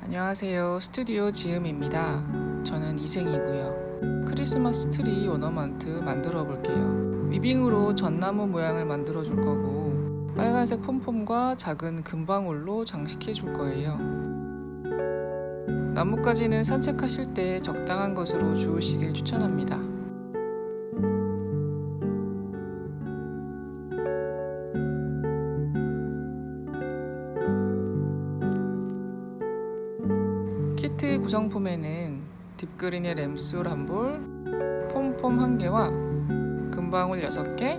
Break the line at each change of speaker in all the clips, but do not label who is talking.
안녕하세요. 스튜디오 지음입니다. 저는 이생이고요. 크리스마스 트리 오너먼트 만들어 볼게요. 위빙으로 전나무 모양을 만들어 줄 거고 빨간색 폼폼과 작은 금방울로 장식해 줄 거예요. 나뭇가지는 산책하실 때 적당한 것으로 주우시길 추천합니다. 키트 구성품에는 딥그린의 램술 1볼, 폼폼 1개와 금방울 6개,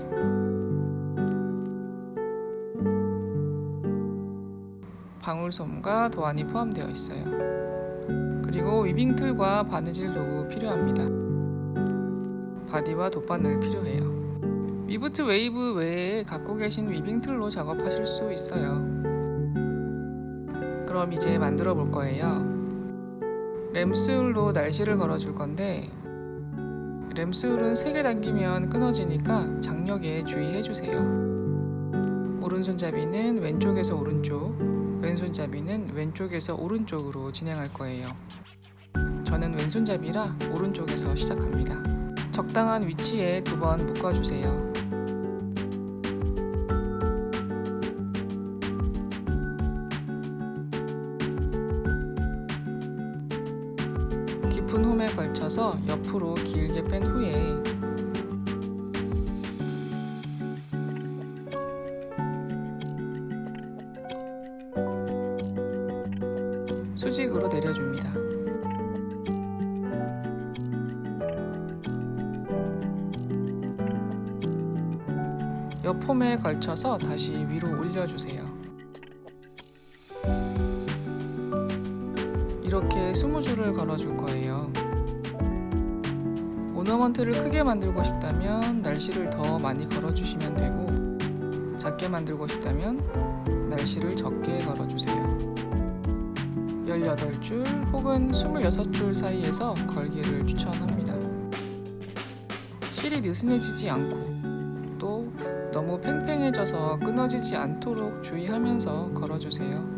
방울솜과 도안이 포함되어 있어요. 그리고 위빙틀과 바느질 도구 필요합니다. 바디와 돗바늘 필요해요. 위브트 웨이브 외에 갖고 계신 위빙틀로 작업하실 수 있어요. 그럼 이제 만들어 볼 거예요. 램스울로 날씨를 걸어줄 건데 램스울은 3개 당기면 끊어지니까 장력에 주의해주세요. 오른손잡이는 왼쪽에서 오른쪽, 왼손잡이는 왼쪽에서 오른쪽으로 진행할 거예요. 저는 왼손잡이라 오른쪽에서 시작합니다. 적당한 위치에 2번 묶어주세요. 깊은 홈에 걸쳐서 옆으로 길게 뺀 후에 수직으로 내려줍니다. 옆 홈에 걸쳐서 다시 위로 올려주세요. 이렇게 20줄을 걸어줄 거예요. 오너먼트를 크게 만들고 싶다면 날씨를 더 많이 걸어주시면 되고 작게 만들고 싶다면 날씨를 적게 걸어주세요. 18줄 혹은 26줄 사이에서 걸기를 추천합니다. 실이 느슨해지지 않고 또 너무 팽팽해져서 끊어지지 않도록 주의하면서 걸어주세요.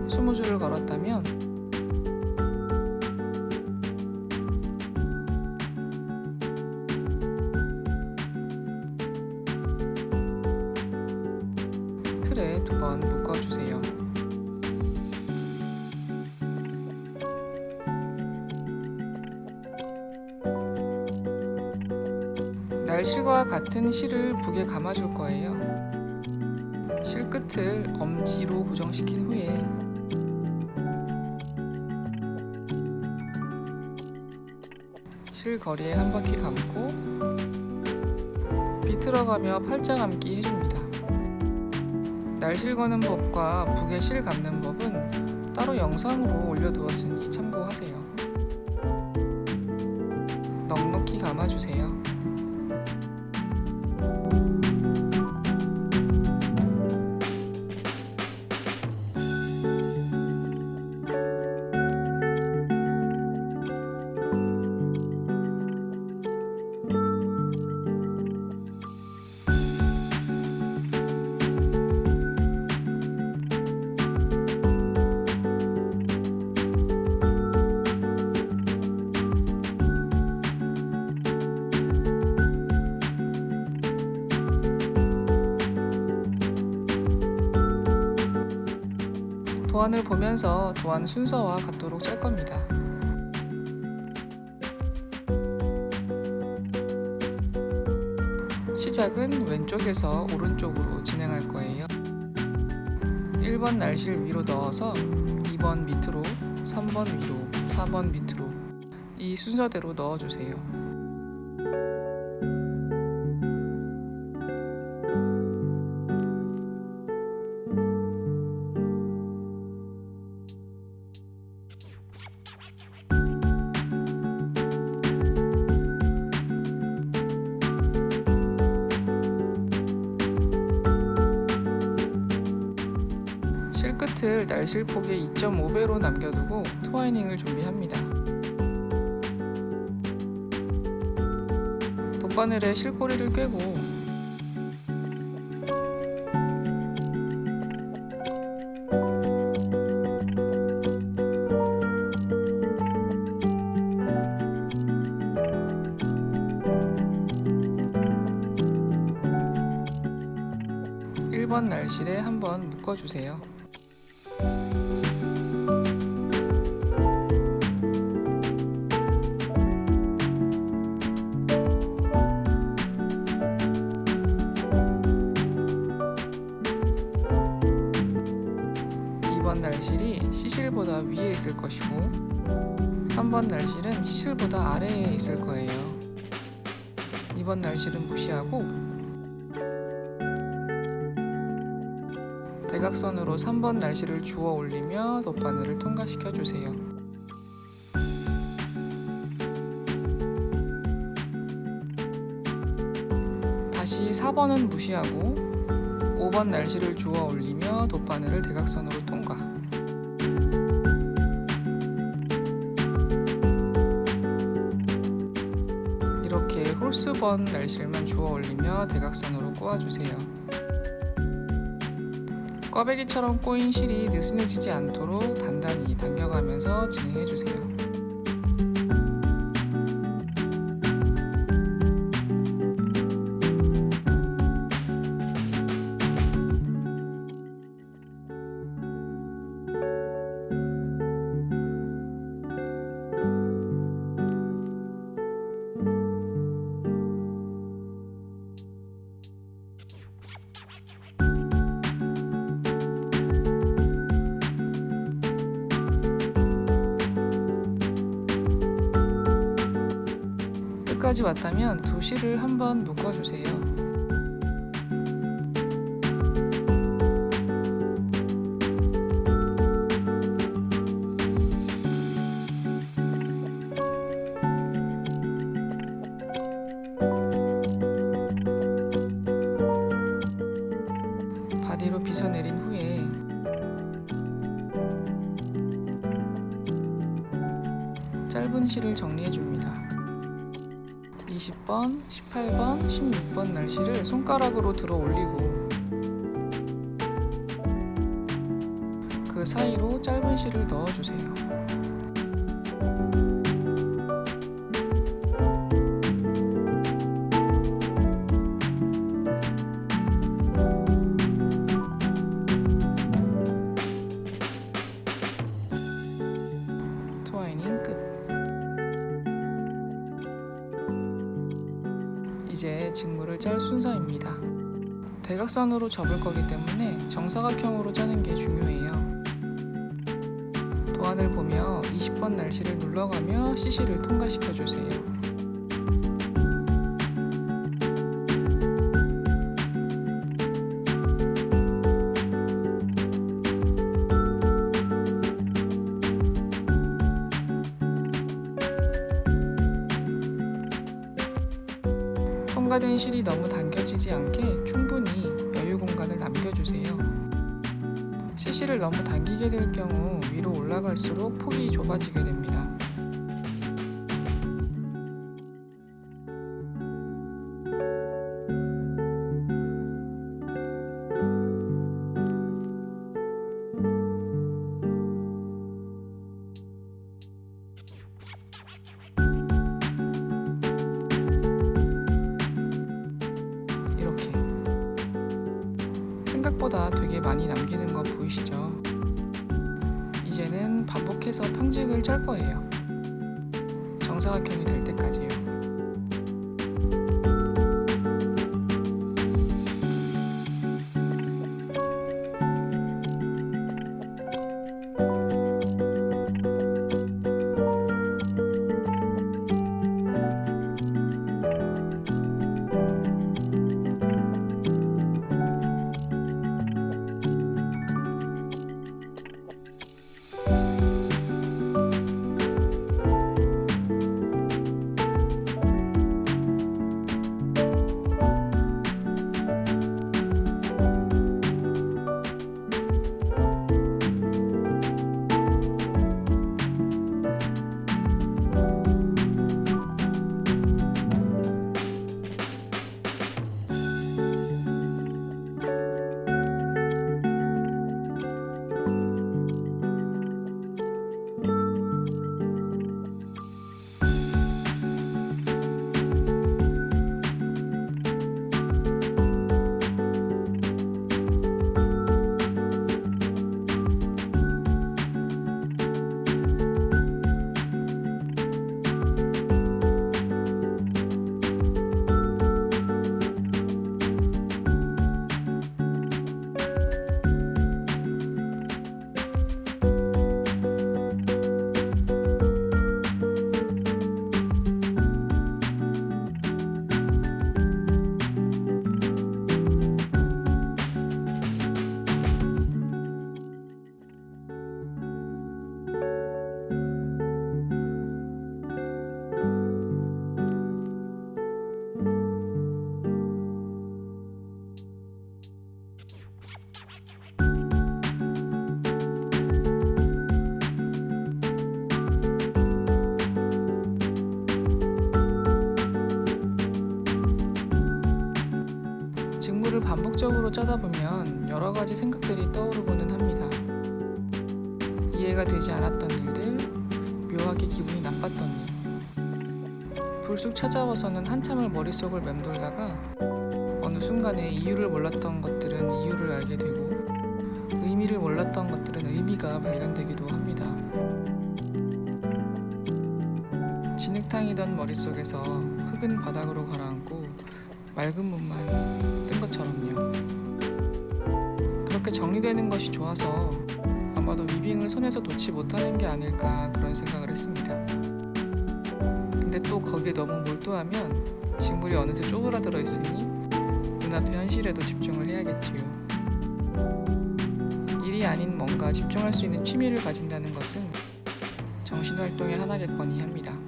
스무줄을 걸었다면 틀에 2번 묶어주세요. 날실과 같은 실을 북에 감아줄 거예요. 실 끝을 엄지로 고정시킨 후에 실 거리에 한 바퀴 감고 비틀어가며 팔자 감기 해줍니다. 날실 거는 법과 북에 실 감는 법은 따로 영상으로 올려두었으니 참고하세요. 넉넉히 감아주세요. 도안을 보면서 도안 순서와 같도록 짤 겁니다. 시작은 왼쪽에서 오른쪽으로 진행할 거예요. 1번 날실 위로 넣어서 2번 밑으로, 3번 위로, 4번 밑으로 이 순서대로 넣어주세요. 실끝을 날실폭의 2.5배로 남겨두고 트와이닝을 준비합니다. 돗바늘에 실꼬리를 꿰고 (1번) 날실에 한번 묶어주세요. 날실이 시실보다 위에 있을 것이고 3번 날실은 시실보다 아래에 있을 거예요. 2번 날실은 무시하고 대각선으로 3번 날실을 주워 올리며 돗바늘을 통과시켜 주세요. 다시 4번은 무시하고 5번 날실을 주워 올리며 돗바늘을 대각선으로 통과. 이렇게 홀수번 날실만 주워 올리며 대각선으로 꼬아주세요. 꽈배기처럼 꼬인 실이 느슨해지지 않도록 단단히 당겨가면서 진행해주세요. 끝까지 왔다면 두 실을 한번 묶어주세요. 바디로 빗어내린 후에 짧은 실을 정리해줍니다. 20번, 18번, 16번 날실을 손가락으로 들어 올리고 그 사이로 짧은 실을 넣어주세요. 트와이닝 끝. 이제 직물을 짤 순서입니다. 대각선으로 접을 거기 때문에 정사각형으로 짜는 게 중요해요. 도안을 보며 20번 날실을 눌러가며 CC를 통과시켜 주세요. 통과된 실이 너무 당겨지지 않게 충분히 여유 공간을 남겨주세요. CC를 너무 당기게 될 경우 위로 올라갈수록 폭이 좁아지게 됩니다. 생각보다 되게 많이 남기는 거 보이시죠? 이제는 반복해서 평직을 짤 거예요. 정사각형이 될 때까지요. 직물을 반복적으로 짜다 보면 여러 가지 생각들이 떠오르고는 합니다. 이해가 되지 않았던 일들, 묘하게 기분이 나빴던 일. 불쑥 찾아와서는 한참을 머릿속을 맴돌다가 어느 순간에 이유를 몰랐던 것들은 이유를 알게 되고 의미를 몰랐던 것들은 의미가 발견되기도 합니다. 진흙탕이던 머릿속에서 흙은 바닥으로 가라앉고 맑은 물만 뜬 것처럼요. 그렇게 정리되는 것이 좋아서 아마도 위빙을 손에서 놓지 못하는 게 아닐까 그런 생각을 했습니다. 근데 또 거기에 너무 몰두하면 직물이 어느새 쪼그라들어 있으니 눈앞의 현실에도 집중을 해야겠지요. 일이 아닌 뭔가 집중할 수 있는 취미를 가진다는 것은 정신활동의 하나겠거니 합니다.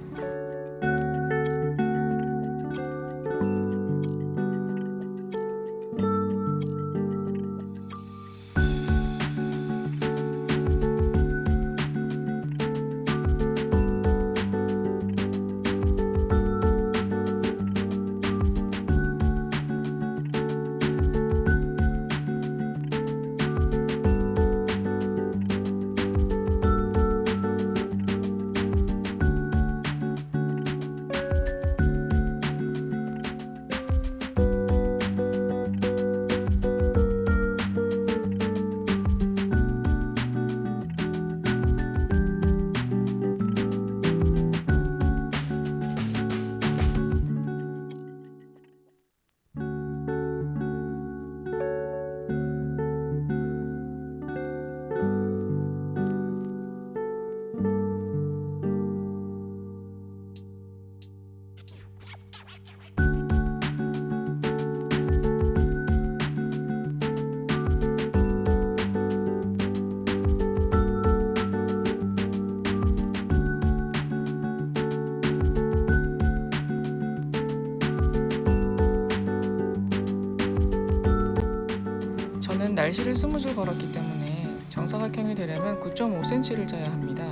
저는 날씨를 20줄 걸었기 때문에 정사각형이 되려면 9.5cm를 짜야 합니다.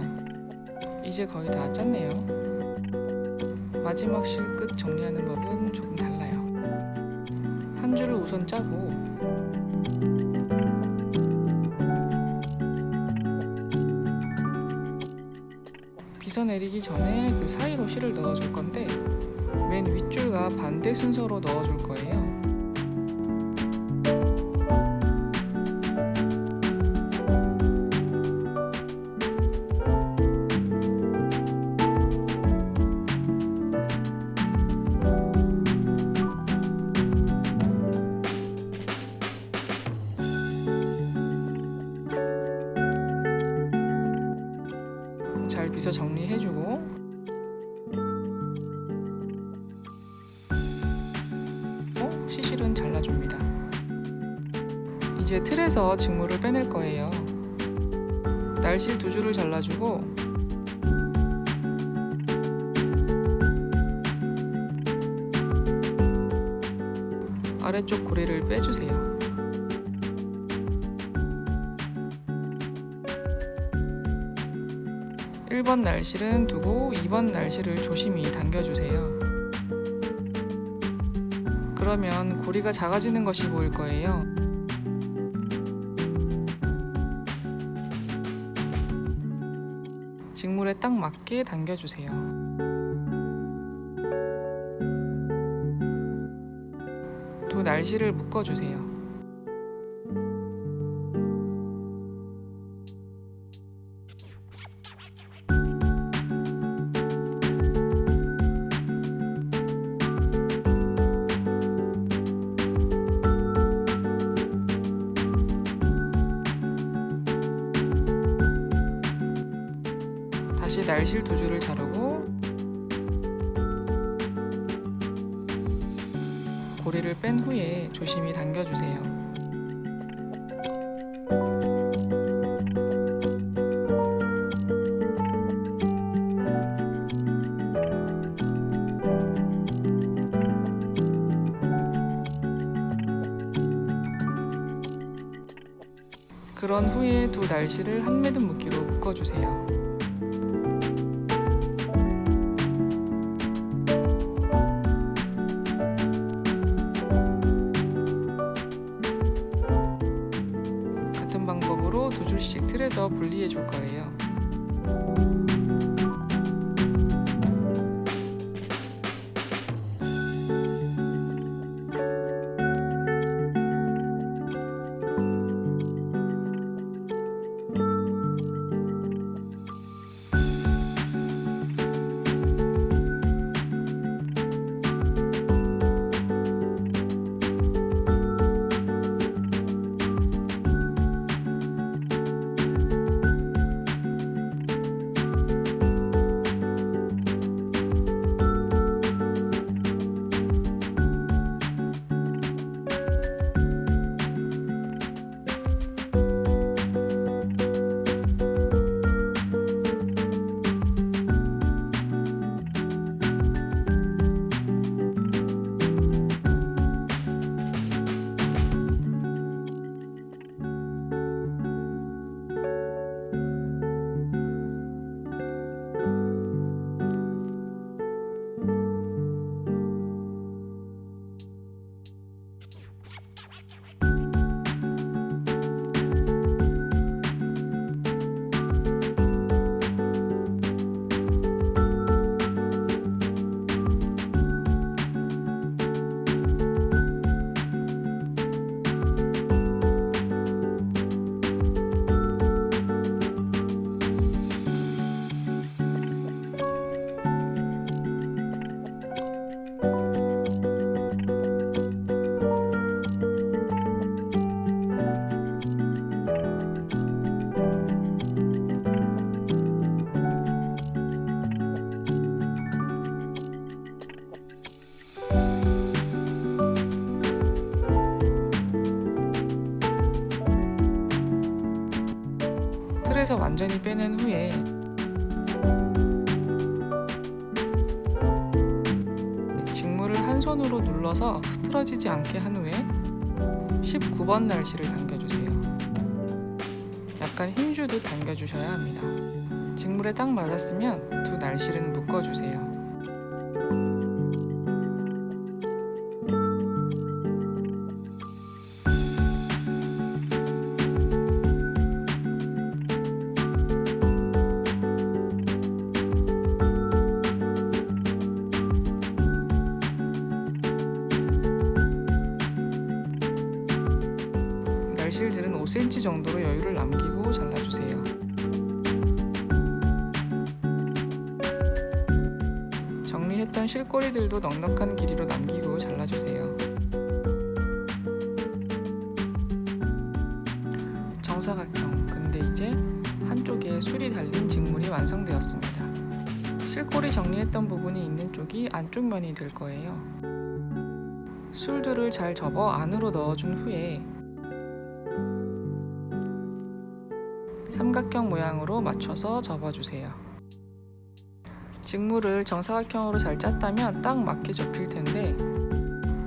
이제 거의 다 짰네요. 마지막 실끝 정리하는 법은 조금 달라요. 한 줄을 우선 짜고 비서 내리기 전에 그 사이로 실을 넣어줄 건데 맨 윗줄과 반대 순서로 넣어줄 거예요. 비서 정리해주고 시실은 잘라줍니다. 이제 틀에서 직물을 빼낼 거예요. 날실 2줄을 잘라주고 아래쪽 고리를 빼주세요. (1번) 날실은 두고 (2번) 날실을 조심히 당겨주세요. 그러면 고리가 작아지는 것이 보일 거예요. 직물에 딱 맞게 당겨주세요. 두 날실을 묶어주세요. 다시 날실 2줄을 자르고 고리를 뺀 후에 조심히 당겨주세요. 그런 후에 두 날실을 한 매듭 묶기로 묶어주세요. 같은 방법으로 2줄씩 틀에서 분리해 줄 거예요. 틀에서 완전히 빼낸 후에 직물을 한 손으로 눌러서 흐트러지지 않게 한 후에 19번 날실을 당겨주세요. 약간 힘주듯 당겨주셔야 합니다. 직물에 딱 맞았으면 두 날실은 묶어주세요. 날실들은 5cm 정도로 여유를 남기고 잘라주세요. 정리했던 실꼬리들도 넉넉한 길이로 남기고 잘라주세요. 정사각형, 근데 이제 한쪽에 술이 달린 직물이 완성되었습니다. 실골이 정리했던 부분이 있는 쪽이 안쪽 면이 될 거예요. 술들을 잘 접어 안으로 넣어준 후에 삼각형 모양으로 맞춰서 접어주세요. 직물을 정사각형으로 잘 짰다면 딱 맞게 접힐 텐데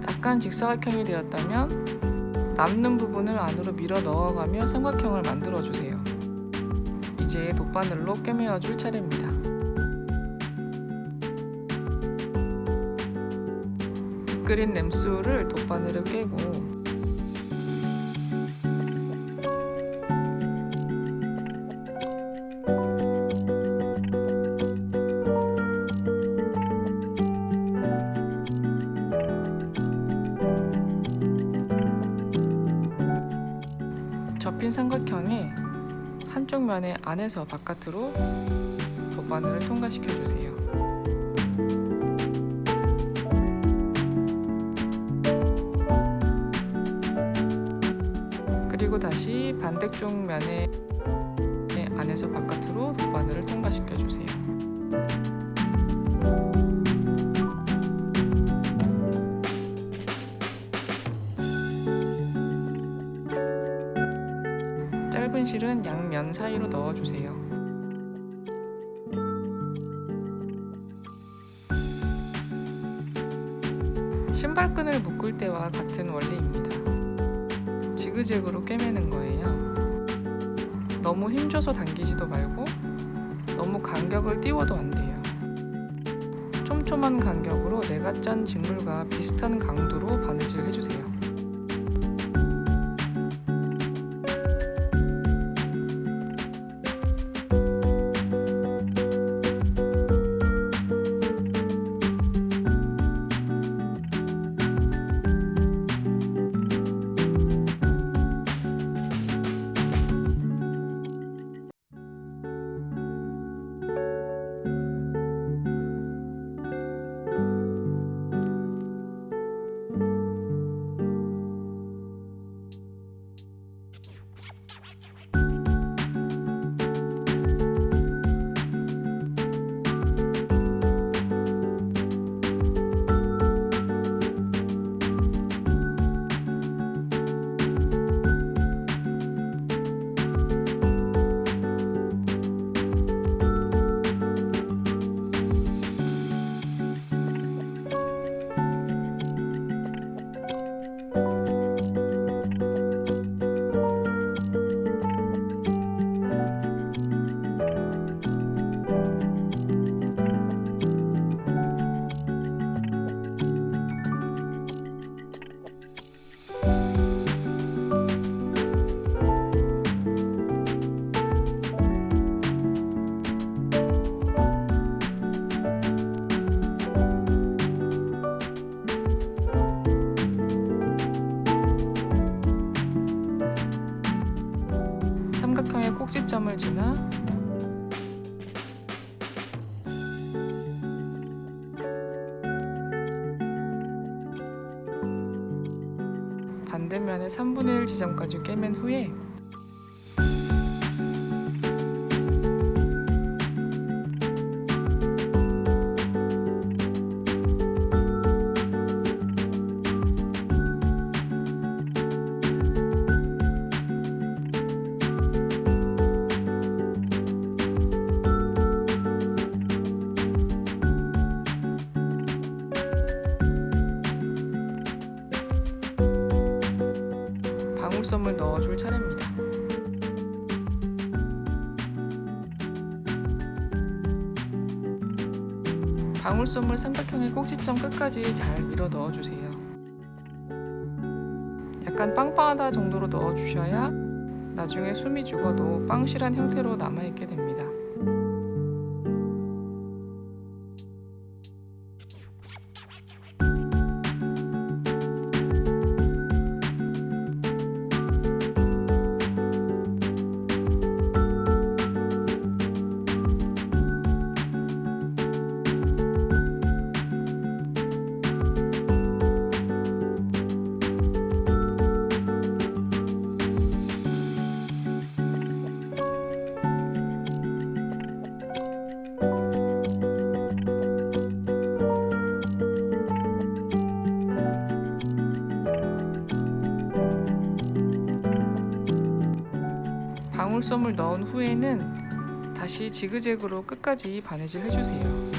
약간 직사각형이 되었다면 남는 부분을 안으로 밀어 넣어가며 삼각형을 만들어주세요. 이제 돗바늘로 꿰매어줄 차례입니다. 끓인 냉수를 돗바늘을 꿰고 접힌 삼각형의 한쪽 면의 안에서 바깥으로 돗바늘을 통과시켜 주세요. 그리고 다시 반대쪽 면의 안에서 바깥으로 돗바늘을 통과시켜 주세요. 짧은 실은 양면 사이로 넣어주세요. 신발끈을 묶을 때와 같은 원리입니다. 지그재그로 꿰매는 거예요. 너무 힘줘서 당기지도 말고 너무 간격을 띄워도 안 돼요. 촘촘한 간격으로 내가 짠 직물과 비슷한 강도로 바느질 해주세요. 삼각형의 꼭지점을 지나 반대면의 3분의 1 지점까지 꿰맨 후에 방울솜을 넣어줄 차례입니다. 방울솜을 삼각형의 꼭지점 끝까지 잘 밀어 넣어주세요. 약간 빵빵하다 정도로 넣어주셔야 나중에 숨이 죽어도 빵실한 형태로 남아있게 됩니다. 방울솜을 넣은 후에는 다시 지그재그로 끝까지 바느질 해주세요.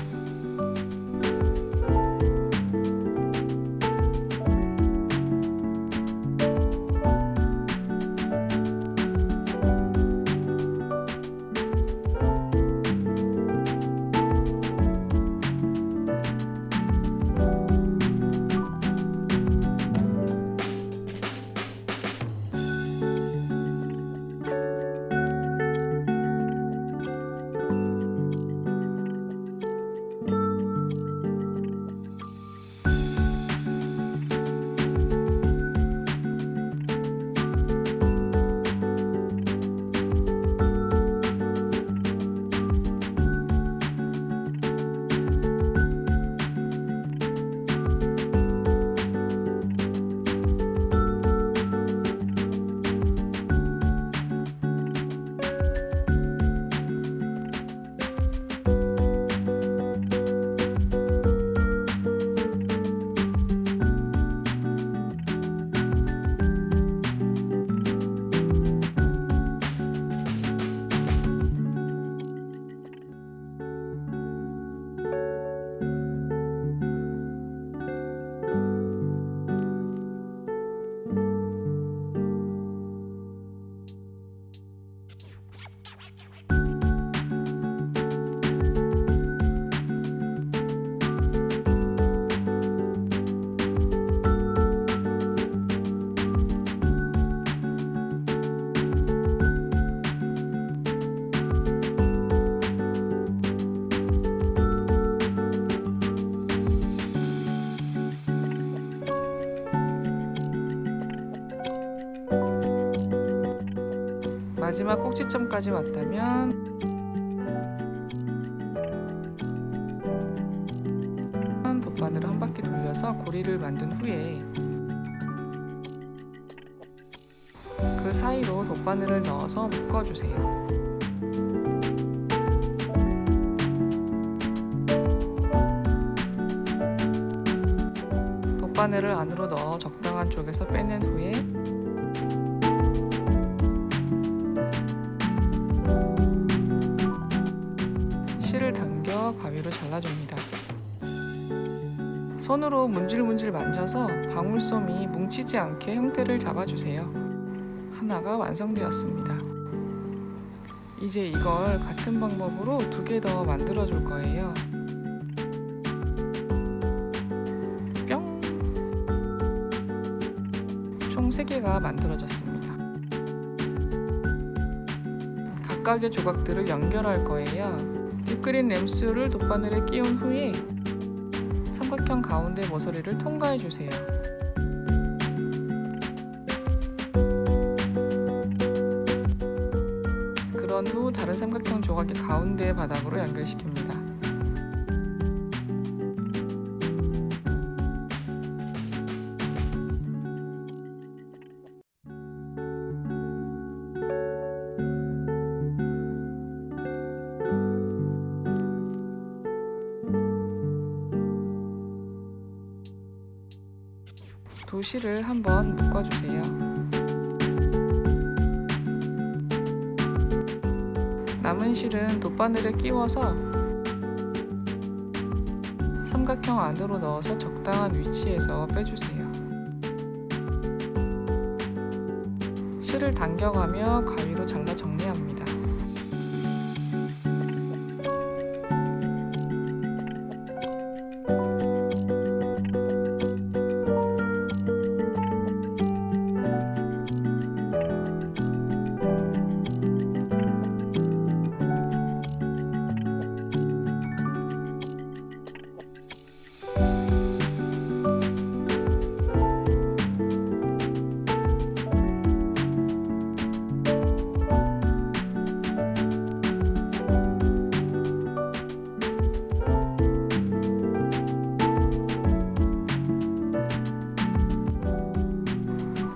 마지막 꼭지점까지 왔다면 돗바늘을 한 바퀴 돌려서 고리를 만든 후에 그 사이로 돗바늘을 넣어서 묶어주세요. 돗바늘을 안으로 넣어 적당한 쪽에서 빼낸 후에 실을 당겨 가위로 잘라줍니다. 손으로 문질문질 만져서 방울솜이 뭉치지 않게 형태를 잡아주세요. 하나가 완성되었습니다. 이제 이걸 같은 방법으로 2개 더 만들어 줄 거예요. 뿅! 총 3개가 만들어졌습니다. 각각의 조각들을 연결할 거예요. 딥그린 램수를 돗바늘에 끼운 후에 삼각형 가운데 모서리를 통과해 주세요. 그런 후 다른 삼각형 조각의 가운데 바닥으로 연결시킵니다. 두 실을 한번 묶어주세요. 남은 실은 돗바늘에 끼워서 삼각형 안으로 넣어서 적당한 위치에서 빼주세요. 실을 당겨가며 가위로 잘라 정리합니다.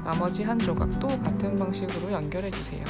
나머지 한 조각도 같은 방식으로 연결해 주세요.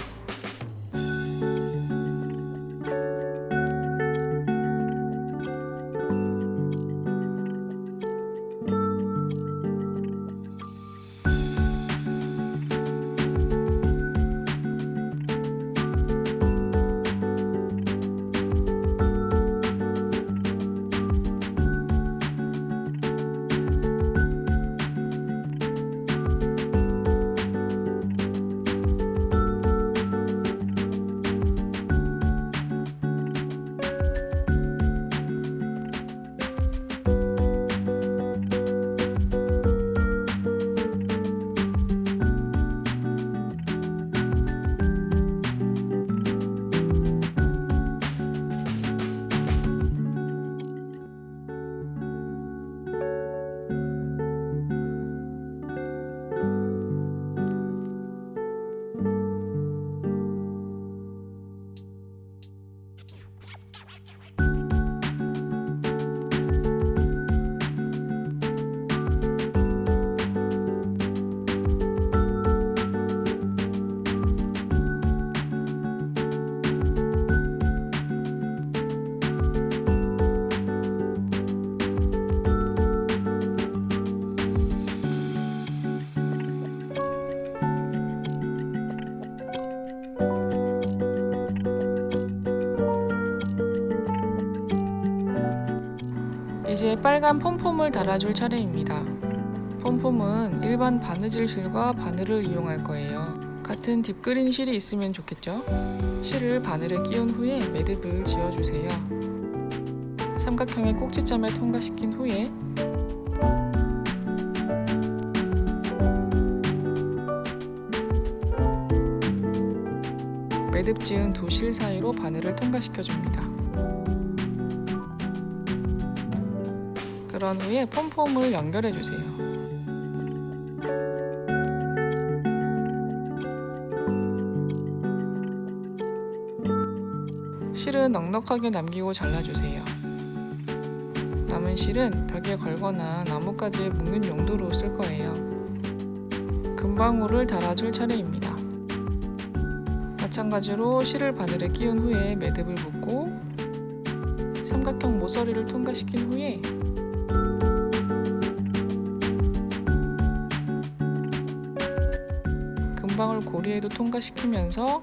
이제 빨간 폼폼을 달아줄 차례입니다. 폼폼은 일반 바느질 실과 바늘을 이용할 거예요. 같은 딥그린 실이 있으면 좋겠죠? 실을 바늘에 끼운 후에 매듭을 지어주세요. 삼각형의 꼭지점에 통과시킨 후에 매듭 지은 두 실 사이로 바늘을 통과시켜줍니다. 그런 후에 폼폼을 연결해주세요. 실은 넉넉하게 남기고 잘라주세요. 남은 실은 벽에 걸거나 나뭇가지에 묶는 용도로 쓸 거예요. 금방울을 달아줄 차례입니다. 마찬가지로 실을 바늘에 끼운 후에 매듭을 묶고 삼각형 모서리를 통과시킨 후에 금방울 고리에도 통과시키면서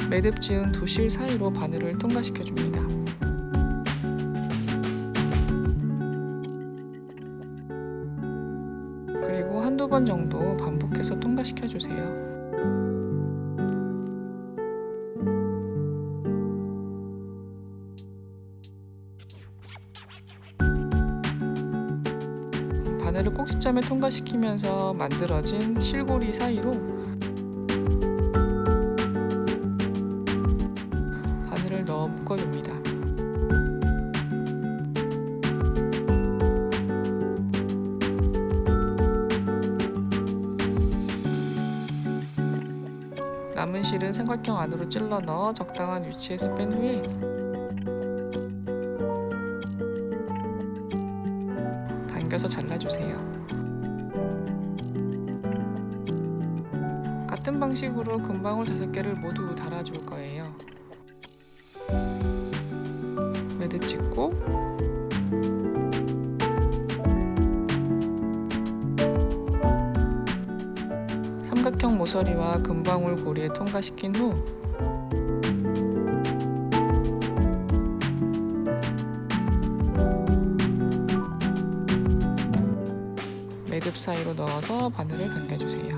매듭 지은 두 실 사이로 바늘을 통과시켜줍니다. 그리고 한두 번 정도 반복해서 통과시켜주세요. 바늘을 꼭지점에 통과시키면서 만들어진 실고리 사이로 바늘을 넣어 묶어줍니다. 남은 실은 삼각형 안으로 찔러 넣어 적당한 위치에서 뺀 후에 당겨서 잘라주세요. 같은 방식으로 금방울 5개를 모두 달아줄 거예요. 매듭 짓고 삼각형 모서리와 금방울 고리에 통과시킨 후 매듭 사이로 넣어서 바늘을 당겨주세요.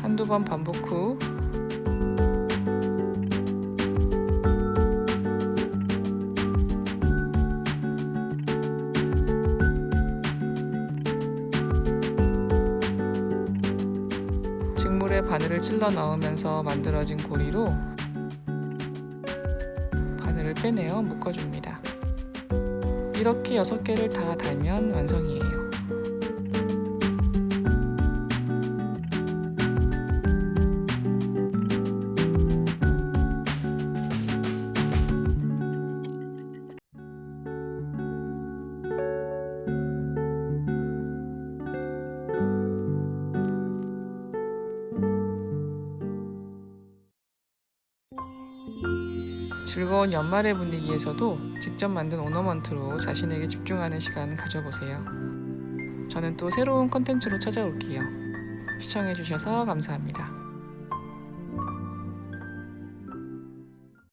한두 번 반복 후 직물에 바늘을 찔러 넣으면서 만들어진 고리로 바늘을 빼내어 묶어줍니다. 이렇게 6개를 다 달면 완성이에요. 즐거운 연말의 분위기에서도 직접 만든 오너먼트로 자신에게 집중하는 시간 가져보세요. 저는 또 새로운 컨텐츠로 찾아올게요. 시청해주셔서 감사합니다.